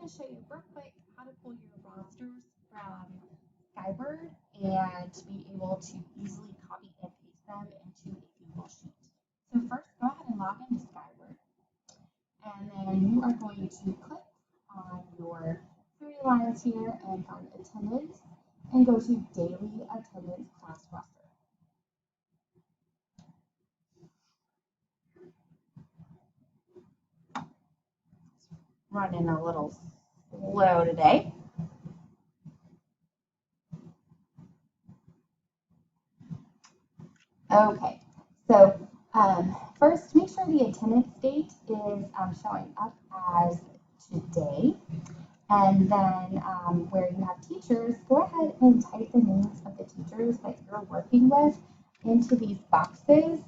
to show you real quick how to pull your rosters from Skyward and to be able to easily copy and paste them into a Google Sheet. So first, go ahead and log into Skyward, and then you are going to click on your three lines here and find attendance and go to daily attendance class roster. Running a little slow today. Okay, so first make sure the attendance date is showing up as today. And then where you have teachers, go ahead and type the names of the teachers that you're working with into these boxes.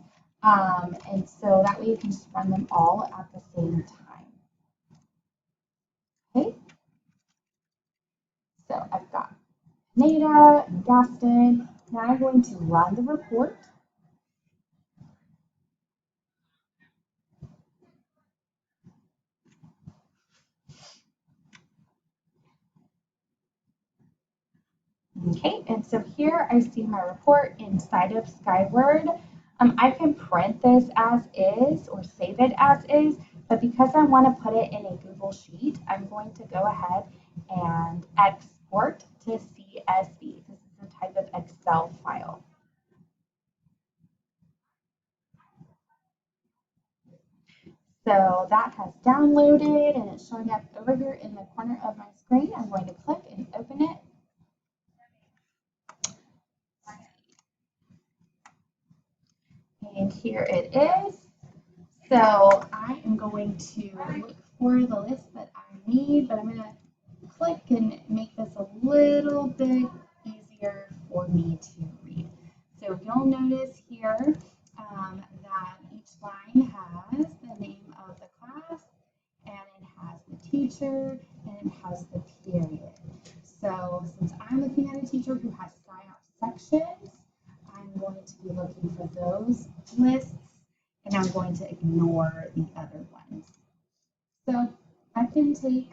And so that way you can just run them all at the same time. Okay, so I've got Nada, Gaston. Now I'm going to run the report. Okay, and so here I see my report inside of Skyward. I can print this as is or save it as is, but because I want to put it in a Google Sheet, I'm going to go ahead and export to CSV. This is a type of Excel file. So that has downloaded and it's showing up over here in the corner of my screen. I'm going to click and open it. And here it is. So I am going to look for the list that I need, but I'm going to click and make this a little bit easier for me to read. So you'll notice here that each line has the name of the class, and it has the teacher, and it has the period. So since I'm looking at a teacher who has sign-up sections, I'm going to be looking for those lists, and I'm going to ignore the other ones. So I can take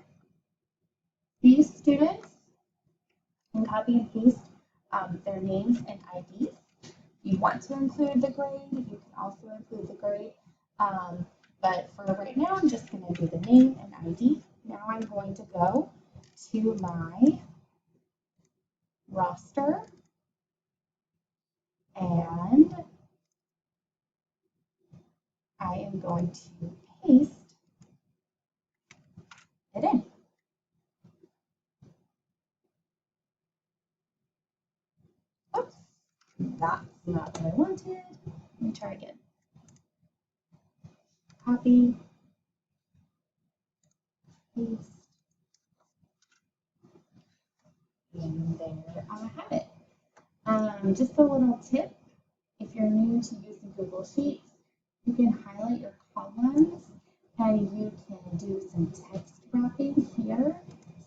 these students and copy and paste their names and IDs. If you want to include the grade, you can also include the grade. But for right now, I'm just going to do the name and ID. Now I'm going to go to my roster and I am going to paste it in. Oops, that's not what I wanted. Let me try again. Copy, paste, and there I have it. Just a little tip, if you're new to using Google Sheets, you can highlight your columns and you can do some text wrapping here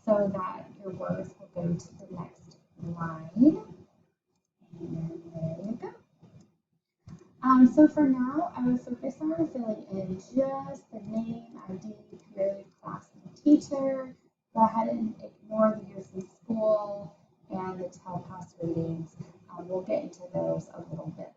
so that your words will go to the next line. And there you go. So for now, I would focus on filling in just the name, ID, period, class, and teacher. Go ahead and ignore the years in school and the tell pass readings. We'll get into those a little bit